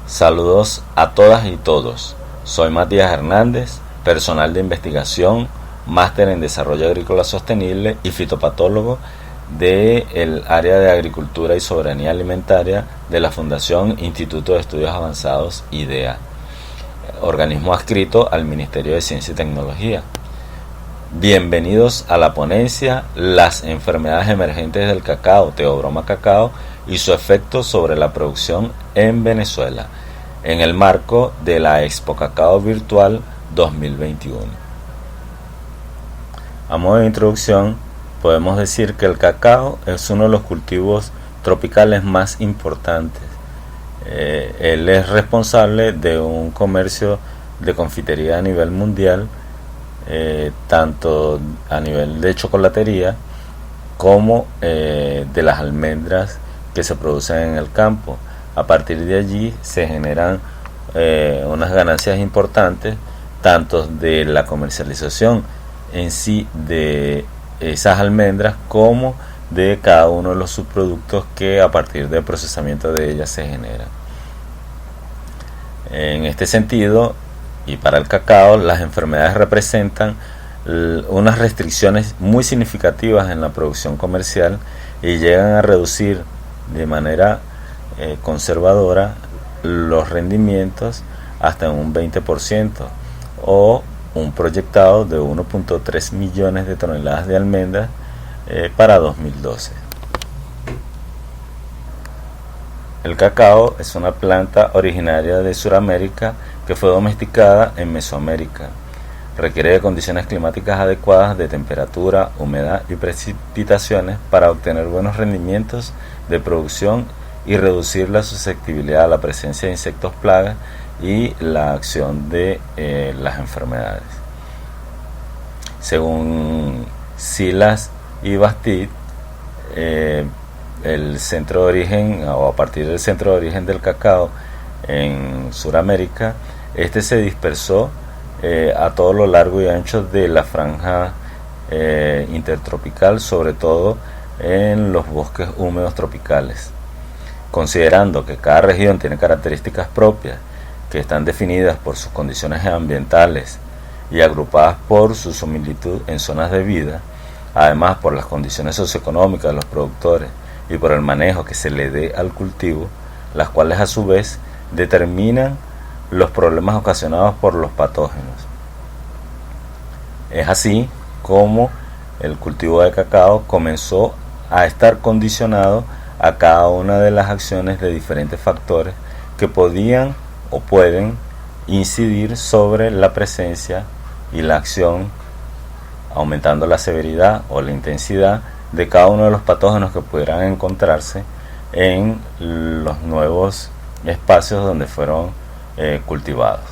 Saludos a todas y todos. Soy Matías Hernández, personal de investigación, máster en desarrollo agrícola sostenible y fitopatólogo del área de agricultura y soberanía alimentaria de la Fundación Instituto de Estudios Avanzados IDEA, organismo adscrito al Ministerio de Ciencia y Tecnología. Bienvenidos a la ponencia Las enfermedades emergentes del cacao, Teobroma cacao, y su efecto sobre la producción en Venezuela, en el marco de la Expo Cacao Virtual 2021. A modo de introducción, podemos decir que el cacao es uno de los cultivos tropicales más importantes. Él es responsable de un comercio de confitería a nivel mundial, tanto a nivel de chocolatería como de las almendras que se producen en el campo. A partir de allí se generan unas ganancias importantes, tanto de la comercialización en sí de esas almendras como de cada uno de los subproductos que a partir del procesamiento de ellas se generan. En este sentido, y para el cacao, las enfermedades representan unas restricciones muy significativas en la producción comercial y llegan a reducir de manera conservadora los rendimientos hasta un 20% o un proyectado de 1.3 millones de toneladas de almendras para 2012. El cacao es una planta originaria de Sudamérica que fue domesticada en Mesoamérica. Requiere de condiciones climáticas adecuadas de temperatura, humedad y precipitaciones para obtener buenos rendimientos de producción y reducir la susceptibilidad a la presencia de insectos plagas y la acción de las enfermedades. Según Silas y Bastide, el centro de origen, o a partir del centro de origen del cacao en Sudamérica, este se dispersó a todo lo largo y ancho de la franja intertropical, sobre todo en los bosques húmedos tropicales. Considerando que cada región tiene características propias que están definidas por sus condiciones ambientales y agrupadas por su similitud en zonas de vida, además por las condiciones socioeconómicas de los productores y por el manejo que se le dé al cultivo, las cuales a su vez determinan los problemas ocasionados por los patógenos. Es así como el cultivo de cacao comenzó a estar condicionado a cada una de las acciones de diferentes factores que podían o pueden incidir sobre la presencia y la acción, aumentando la severidad o la intensidad de cada uno de los patógenos que pudieran encontrarse en los nuevos espacios donde fueron cultivados.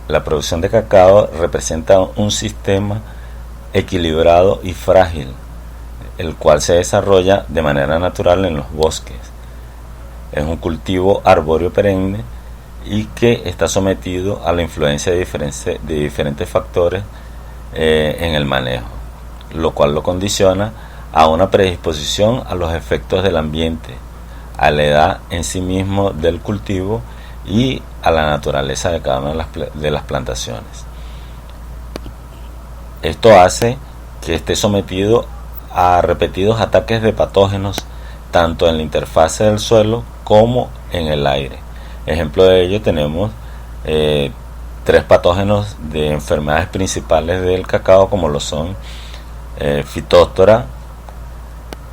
La producción de cacao representa un sistema equilibrado y frágil, el cual se desarrolla de manera natural en los bosques. Es un cultivo arbóreo perenne y que está sometido a la influencia de diferentes factores en el manejo, lo cual lo condiciona a una predisposición a los efectos del ambiente, a la edad en sí mismo del cultivo y a la naturaleza de cada una de las plantaciones. Esto hace que esté sometido a repetidos ataques de patógenos tanto en la interfase del suelo como en el aire. Ejemplo de ello tenemos tres patógenos de enfermedades principales del cacao, como lo son Phytophthora,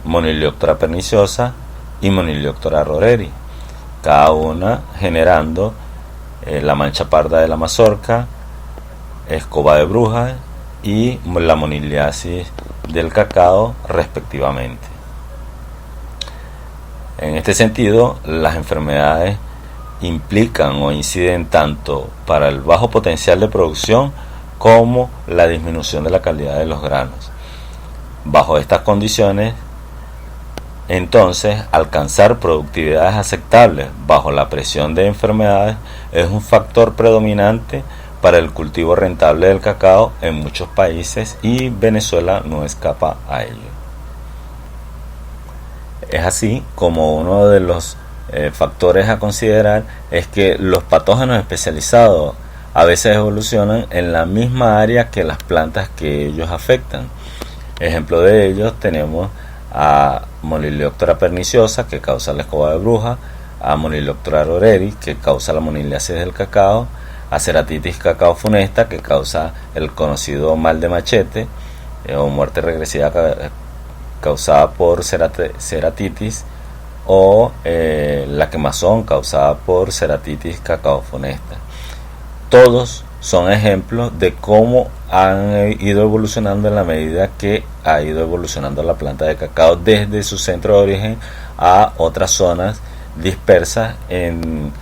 Monilioctora perniciosa y Monilioctora roreri, cada una generando la mancha parda de la mazorca, escoba de bruja y la moniliasis del cacao respectivamente. En este sentido, las enfermedades implican o inciden tanto para el bajo potencial de producción como la disminución de la calidad de los granos. Bajo estas condiciones, entonces, alcanzar productividades aceptables bajo la presión de enfermedades es un factor predominante para el cultivo rentable del cacao en muchos países y Venezuela no escapa a ello. Es así como uno de los factores a considerar es que los patógenos especializados a veces evolucionan en la misma área que las plantas que ellos afectan. Ejemplo de ellos tenemos a Monilioctora perniciosa, que causa la escoba de bruja, a Monilioctora roreri, que causa la moniliasis del cacao, a Ceratitis cacao funesta, que causa el conocido mal de machete o muerte regresiva causada por ceratitis, o la quemazón causada por Ceratitis cacao funesta. Todos son ejemplos de cómo han ido evolucionando en la medida que ha ido evolucionando la planta de cacao desde su centro de origen a otras zonas dispersas en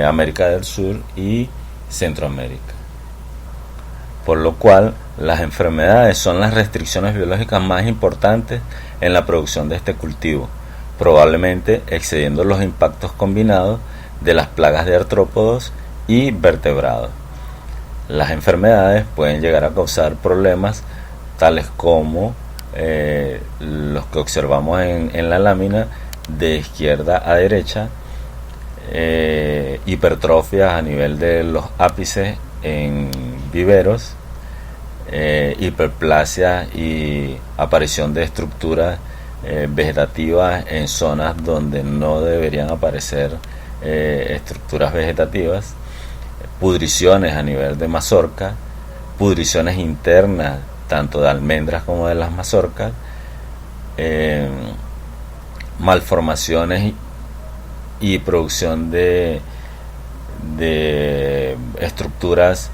América del Sur y Centroamérica. Por lo cual, las enfermedades son las restricciones biológicas más importantes en la producción de este cultivo, probablemente excediendo los impactos combinados de las plagas de artrópodos y vertebrados. Las enfermedades pueden llegar a causar problemas tales como los que observamos en la lámina de izquierda a derecha, hipertrofias a nivel de los ápices en viveros, hiperplasia y aparición de estructuras vegetativas en zonas donde no deberían aparecer estructuras vegetativas, pudriciones a nivel de mazorca, pudriciones internas tanto de almendras como de las mazorcas, malformaciones y producción de estructuras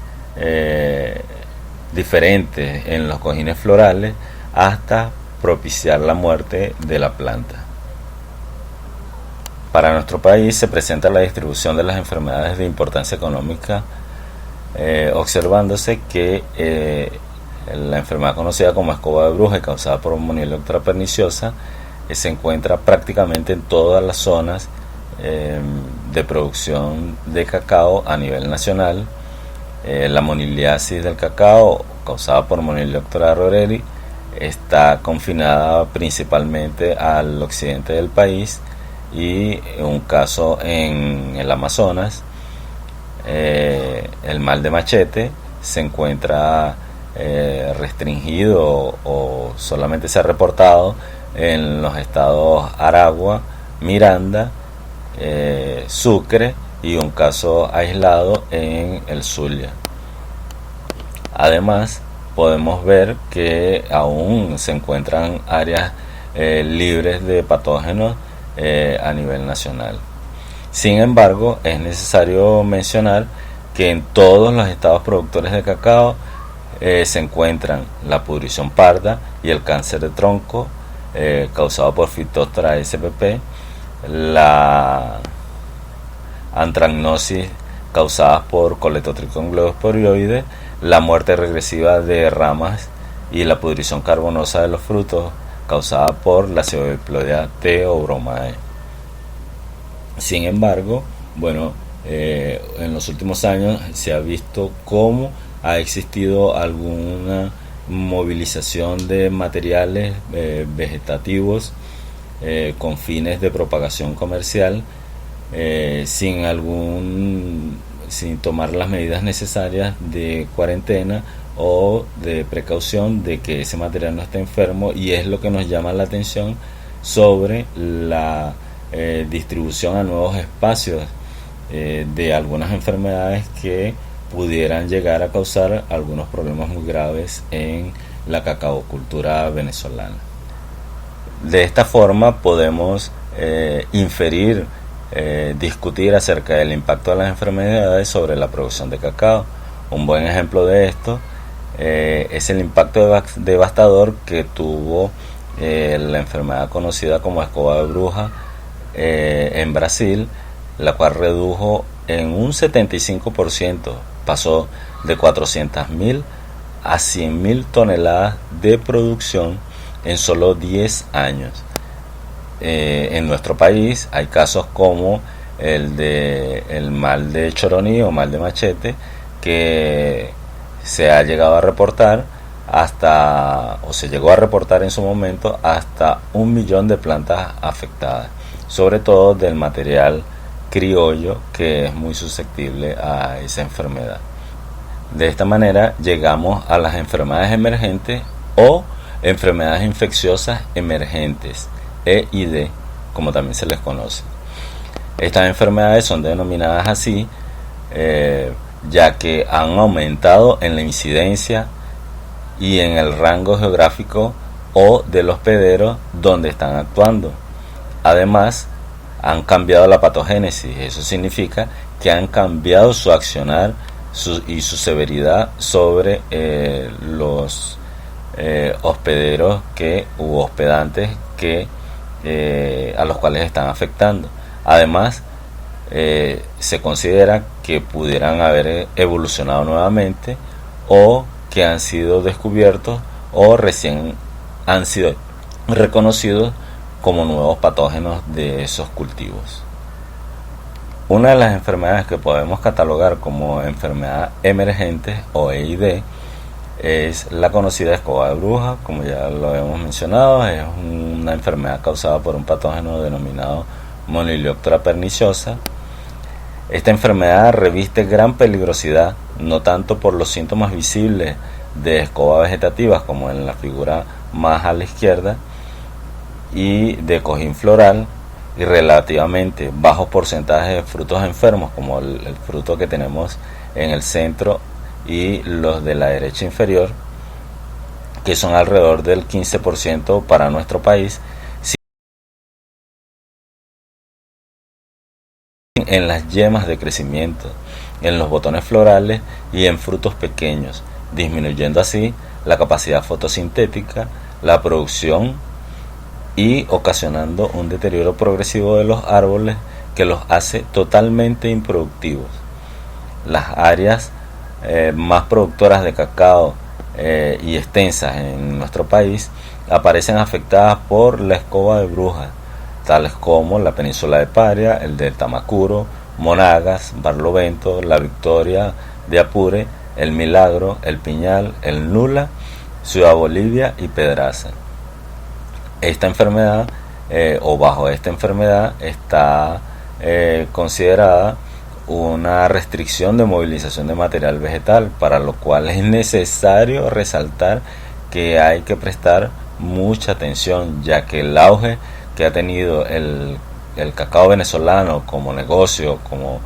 diferentes en los cojines florales hasta propiciar la muerte de la planta. Para nuestro país se presenta la distribución de las enfermedades de importancia económica, observándose que la enfermedad conocida como escoba de bruja y causada por Monilioctora perniciosa se encuentra prácticamente en todas las zonas de producción de cacao a nivel nacional. La moniliasis del cacao causada por Monilioctora roreri está confinada principalmente al occidente del país, y un caso en el Amazonas. El mal de machete se encuentra restringido o solamente se ha reportado en los estados Aragua, Miranda, Sucre y un caso aislado en el Zulia. Además, podemos ver que aún se encuentran áreas libres de patógenos a nivel nacional. Sin embargo, es necesario mencionar que en todos los estados productores de cacao se encuentran la pudrición parda y el cáncer de tronco causado por Phytophthora spp, la antracnosis causada por Coletotrichum globosporioides, la muerte regresiva de ramas y la pudrición carbonosa de los frutos causada por la Pseudodiploidea T. o Bromae. Sin embargo, en los últimos años se ha visto cómo ha existido alguna movilización de materiales vegetativos con fines de propagación comercial, sin tomar las medidas necesarias de cuarentena o de precaución de que ese material no esté enfermo, y es lo que nos llama la atención sobre la distribución a nuevos espacios de algunas enfermedades que pudieran llegar a causar algunos problemas muy graves en la cacaocultura venezolana. De esta forma podemos inferir, discutir acerca del impacto de las enfermedades sobre la producción de cacao. Un buen ejemplo de esto es el impacto devastador que tuvo la enfermedad conocida como escoba de bruja en Brasil, la cual redujo en un 75%, pasó de 400.000 a 100.000 toneladas de producción en solo 10 años. En nuestro país hay casos como el mal de Choroní o mal de machete, que se ha llegado a reportar se llegó a reportar en su momento hasta 1 millón de plantas afectadas. sobre todo del material criollo, que es muy susceptible a esa enfermedad. De esta manera llegamos a las enfermedades emergentes o enfermedades infecciosas emergentes, EID, como también se les conoce. Estas enfermedades son denominadas así ya que han aumentado en la incidencia y en el rango geográfico o del hospedero donde están actuando. Además, han cambiado la patogénesis. Eso significa que han cambiado su accionar y su severidad sobre los hospederos u hospedantes a los cuales están afectando. Además, se considera que pudieran haber evolucionado nuevamente o que han sido descubiertos o recién han sido reconocidos como nuevos patógenos de esos cultivos. Una de las enfermedades que podemos catalogar como enfermedad emergente o EID es la conocida escoba de bruja. Como ya lo hemos mencionado, es una enfermedad causada por un patógeno denominado Monilioctora perniciosa. Esta enfermedad reviste gran peligrosidad, no tanto por los síntomas visibles de escoba vegetativas, como en la figura más a la izquierda, y de cojín floral, y relativamente bajos porcentajes de frutos enfermos, como el fruto que tenemos en el centro y los de la derecha inferior, que son alrededor del 15% para nuestro país, en las yemas de crecimiento, en los botones florales y en frutos pequeños, disminuyendo así la capacidad fotosintética, la producción y ocasionando un deterioro progresivo de los árboles que los hace totalmente improductivos. Las áreas más productoras de cacao y extensas en nuestro país aparecen afectadas por la escoba de bruja, tales como la península de Paria, el delta Macuro, Monagas, Barlovento, La Victoria de Apure, El Milagro, El Piñal, El Nula, Ciudad Bolivia y Pedraza. Esta enfermedad o bajo esta enfermedad está considerada una restricción de movilización de material vegetal, para lo cual es necesario resaltar que hay que prestar mucha atención, ya que el auge que ha tenido el cacao venezolano como negocio, como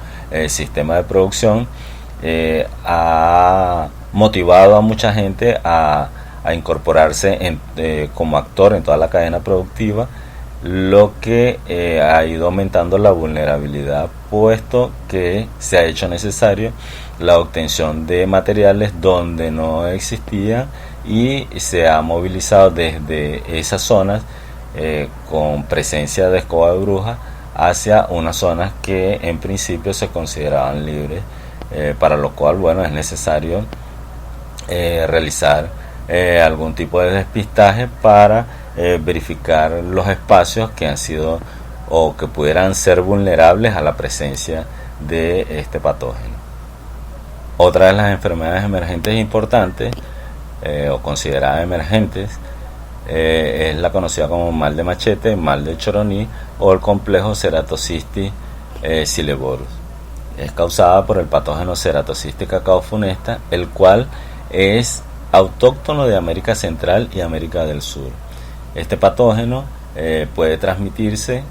sistema de producción, ha motivado a mucha gente a incorporarse como actor en toda la cadena productiva, lo que ha ido aumentando la vulnerabilidad, puesto que se ha hecho necesario la obtención de materiales donde no existía y se ha movilizado desde esas zonas con presencia de escoba de bruja hacia unas zonas que en principio se consideraban libres, para lo cual, bueno, es necesario realizar algún tipo de despistaje para verificar los espacios que han sido o que pudieran ser vulnerables a la presencia de este patógeno. Otra de las enfermedades emergentes importantes o consideradas emergentes es la conocida como mal de Machete, mal de Choroní o el complejo Ceratocystis sileborus. Es causada por el patógeno Ceratocystis cacao funesta, el cual es autóctono de América Central y América del Sur. Este patógeno puede transmitirse,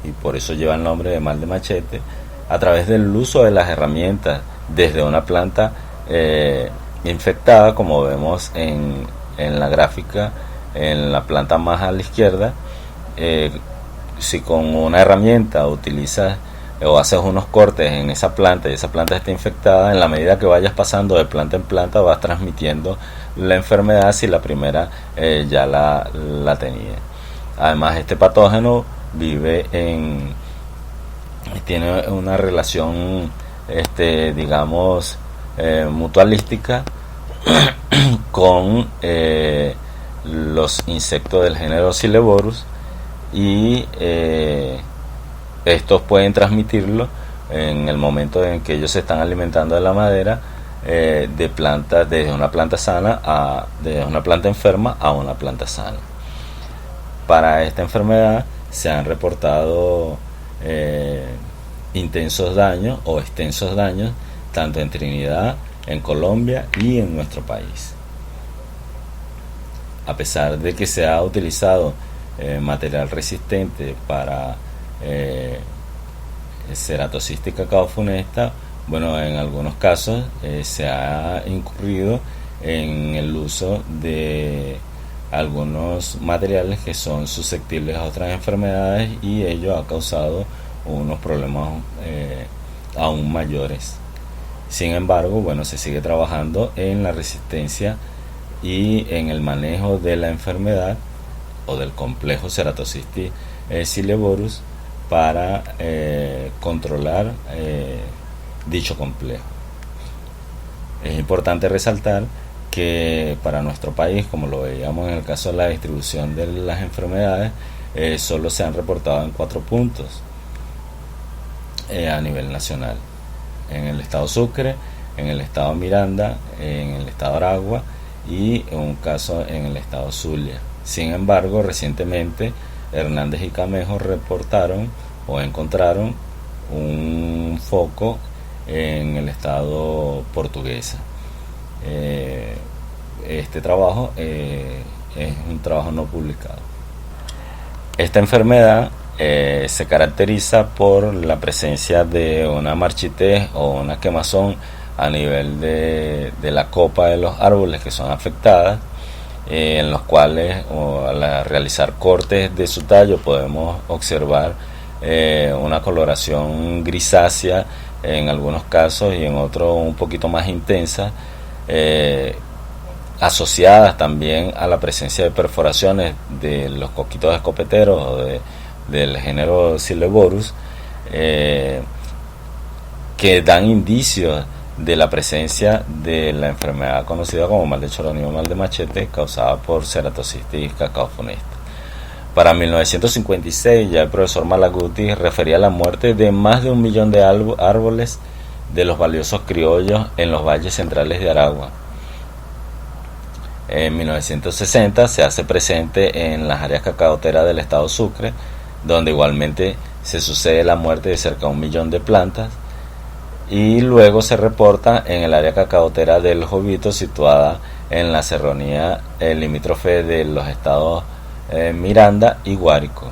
y por eso lleva el nombre de mal de Machete, a través del uso de las herramientas desde una planta infectada, como vemos en la gráfica, en la planta más a la izquierda. Si con una herramienta utilizas o haces unos cortes en esa planta y esa planta está infectada, en la medida que vayas pasando de planta en planta vas transmitiendo la enfermedad si la primera ya la tenía. Además, este patógeno tiene una relación digamos mutualística con los insectos del género Sileborus, y estos pueden transmitirlo en el momento en que ellos se están alimentando de la madera de plantas, desde una planta sana desde una planta enferma a una planta sana. Para esta enfermedad se han reportado intensos daños o extensos daños tanto en Trinidad, en Colombia y en nuestro país. A pesar de que se ha utilizado material resistente para Ceratocystis cacao funesta, bueno, en algunos casos se ha incurrido en el uso de algunos materiales que son susceptibles a otras enfermedades, y ello ha causado unos problemas aún mayores. Sin embargo, bueno, se sigue trabajando en la resistencia y en el manejo de la enfermedad o del complejo Ceratocystis silleborus para controlar dicho complejo. Es importante resaltar que para nuestro país, como lo veíamos en el caso de la distribución de las enfermedades, solo se han reportado en 4 puntos a nivel nacional: en el estado Sucre, en el estado Miranda, en el estado Aragua y un caso en el estado Zulia. Sin embargo, recientemente Hernández y Camejo reportaron o encontraron un foco en el estado Portuguesa. Este trabajo es un trabajo no publicado. Esta enfermedad se caracteriza por la presencia de una marchitez o una quemazón a nivel de la copa de los árboles que son afectadas, en los cuales al realizar cortes de su tallo podemos observar una coloración grisácea en algunos casos, y en otros un poquito más intensa, asociadas también a la presencia de perforaciones de los coquitos escopeteros o del género Silleborus, que dan indicios de la presencia de la enfermedad conocida como mal de Choroní o mal de machete, causada por Ceratocystis cacao funesta. Para 1956 ya el profesor Malaguti refería la muerte de más de 1 millón de árboles de los valiosos criollos en los valles centrales de Aragua. En 1960 se hace presente en las áreas cacaoteras del estado Sucre, donde igualmente se sucede la muerte de cerca de 1 millón de plantas, y luego se reporta en el área cacaotera del Jovito, situada en la serranía limítrofe de los estados Miranda y Guárico.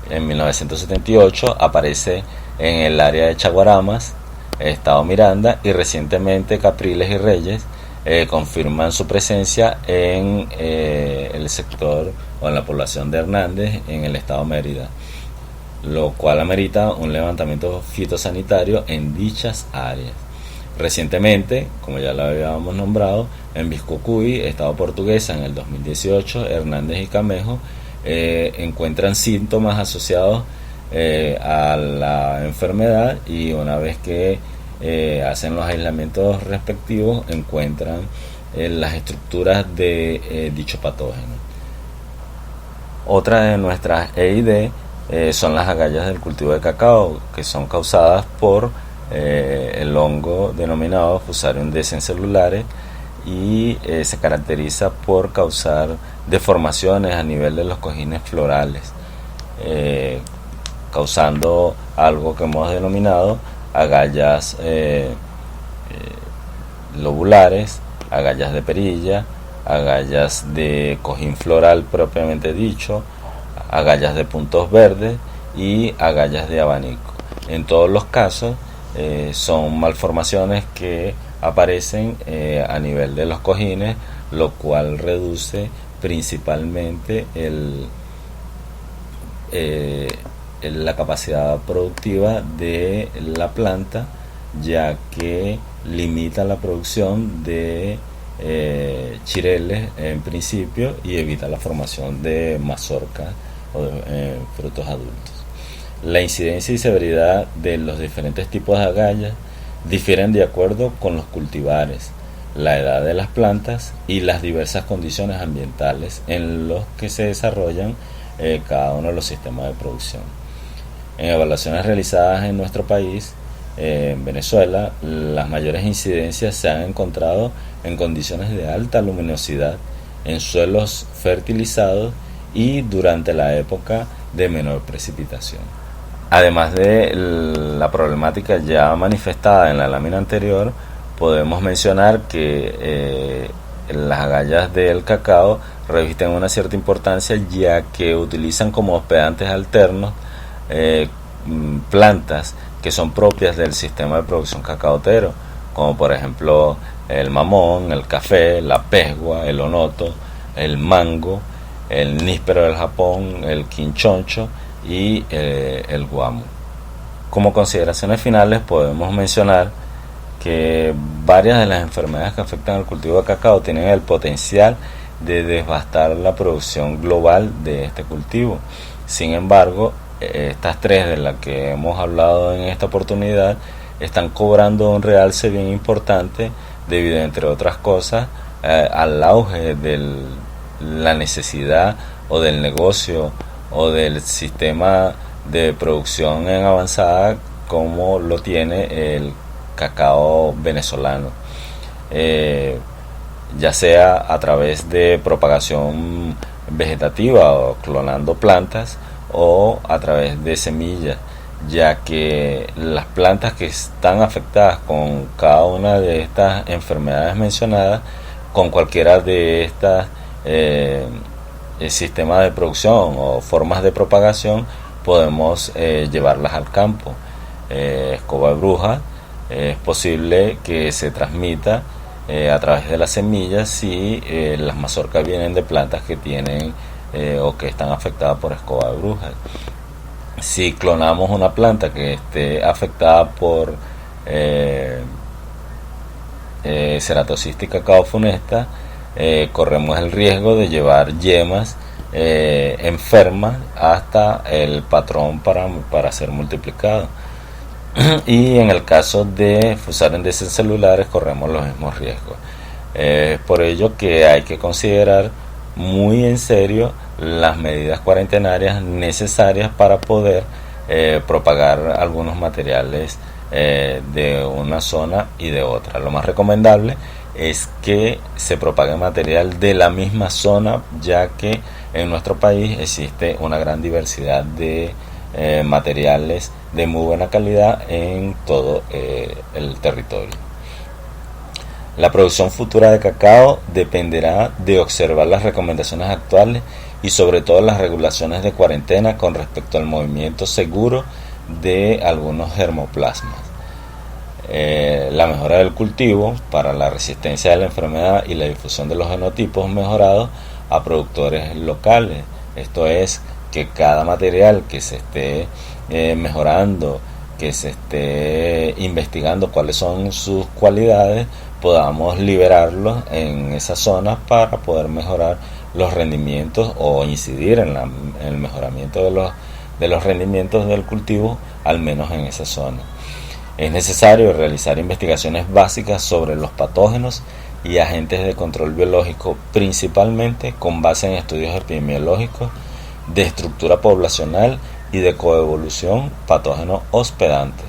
En 1978 aparece en el área de Chaguaramas, estado Miranda, y recientemente Capriles y Reyes confirman su presencia en el sector o en la población de Hernández en el estado Mérida, lo cual amerita un levantamiento fitosanitario en dichas áreas. Recientemente, como ya lo habíamos nombrado, en Biscocuy, estado Portuguesa, en el 2018, Hernández y Camejo encuentran síntomas asociados a la enfermedad, y una vez que hacen los aislamientos respectivos encuentran las estructuras de dicho patógeno. Otra de nuestras EID son las agallas del cultivo de cacao, que son causadas por el hongo denominado Fusarium dehiscens, y se caracteriza por causar deformaciones a nivel de los cojines florales, causando algo que hemos denominado agallas lobulares, agallas de perilla, agallas de cojín floral propiamente dicho, agallas de puntos verdes y agallas de abanico. En todos los casos son malformaciones que aparecen a nivel de los cojines, lo cual reduce principalmente la capacidad productiva de la planta, ya que limita la producción de chireles en principio y evita la formación de mazorcas o de frutos adultos. La incidencia y severidad de los diferentes tipos de agallas difieren de acuerdo con los cultivares, la edad de las plantas y las diversas condiciones ambientales en los que se desarrollan cada uno de los sistemas de producción. En evaluaciones realizadas en nuestro país, en Venezuela, las mayores incidencias se han encontrado en condiciones de alta luminosidad, en suelos fertilizados y durante la época de menor precipitación. Además de la problemática ya manifestada en la lámina anterior, podemos mencionar que las agallas del cacao revisten una cierta importancia, ya que utilizan como hospedantes alternos plantas que son propias del sistema de producción cacaotero, como por ejemplo el mamón, el café, la pesgua, el onoto, el mango, el níspero del Japón, el quinchoncho y el guamo. Como consideraciones finales podemos mencionar que varias de las enfermedades que afectan al cultivo de cacao tienen el potencial de devastar la producción global de este cultivo. Sin embargo, estas tres de las que hemos hablado en esta oportunidad están cobrando un realce bien importante debido, entre otras cosas, al auge de la necesidad o del negocio o del sistema de producción en avanzada como lo tiene el cacao venezolano, ya sea a través de propagación vegetativa o clonando plantas o a través de semillas, ya que las plantas que están afectadas con cada una de estas enfermedades mencionadas, con cualquiera de estas sistemas de producción o formas de propagación, podemos llevarlas al campo. Escoba de bruja es posible que se transmita a través de las semillas si las mazorcas vienen de plantas que tienen o que están afectadas por escoba de bruja. Si clonamos una planta que esté afectada por Ceratocystis cacao funesta, corremos el riesgo de llevar yemas enfermas hasta el patrón para ser multiplicado. Y en el caso de Fusarium celulares corremos los mismos riesgos. Por ello que hay que considerar muy en serio las medidas cuarentenarias necesarias para poder propagar algunos materiales de una zona y de otra. Lo más recomendable es que se propague material de la misma zona, ya que en nuestro país existe una gran diversidad de materiales de muy buena calidad en todo el territorio. La producción futura de cacao dependerá de observar las recomendaciones actuales y sobre todo las regulaciones de cuarentena con respecto al movimiento seguro de algunos germoplasmas. La mejora del cultivo para la resistencia de la enfermedad y la difusión de los genotipos mejorados a productores locales. Esto es, que cada material que se esté mejorando, que se esté investigando cuáles son sus cualidades, podamos liberarlos en esas zonas para poder mejorar los rendimientos o incidir en el mejoramiento de los rendimientos del cultivo, al menos en esa zona. Es necesario realizar investigaciones básicas sobre los patógenos y agentes de control biológico, principalmente con base en estudios epidemiológicos de estructura poblacional y de coevolución patógeno hospedante.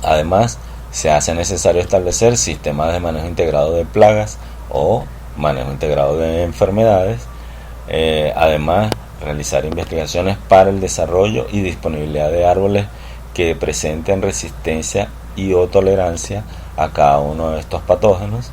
Además, se hace necesario establecer sistemas de manejo integrado de plagas o manejo integrado de enfermedades. Además, realizar investigaciones para el desarrollo y disponibilidad de árboles que presenten resistencia y o tolerancia a cada uno de estos patógenos.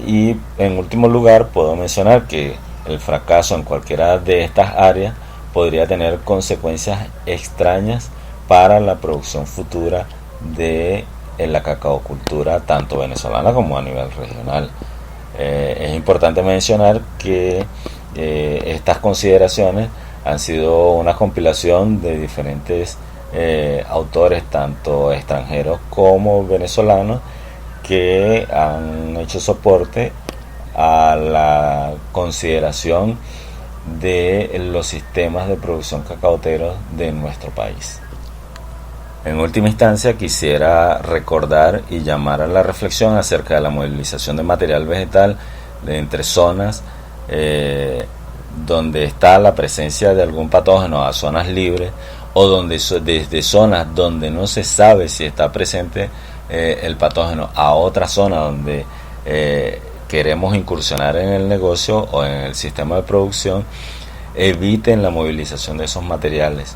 Y en último lugar, puedo mencionar que el fracaso en cualquiera de estas áreas podría tener consecuencias extrañas para la producción futura de la cacaocultura, tanto venezolana como a nivel regional. Es importante mencionar que estas consideraciones han sido una compilación de diferentes autores, tanto extranjeros como venezolanos, que han hecho soporte a la consideración de los sistemas de producción cacaoteros de nuestro país. En última instancia, quisiera recordar y llamar a la reflexión acerca de la movilización de material vegetal entre zonas donde está la presencia de algún patógeno a zonas libres, o desde zonas donde no se sabe si está presente el patógeno a otra zona donde queremos incursionar en el negocio o en el sistema de producción, eviten la movilización de esos materiales,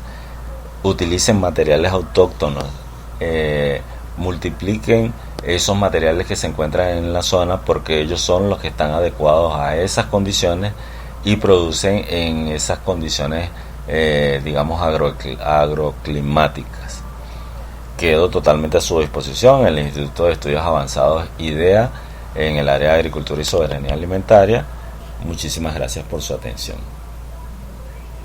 utilicen materiales autóctonos, multipliquen esos materiales que se encuentran en la zona, porque ellos son los que están adecuados a esas condiciones y producen en esas condiciones digamos agroclimáticas. Quedo totalmente a su disposición en el Instituto de Estudios Avanzados IDEA en el área de Agricultura y Soberanía Alimentaria. Muchísimas gracias por su atención.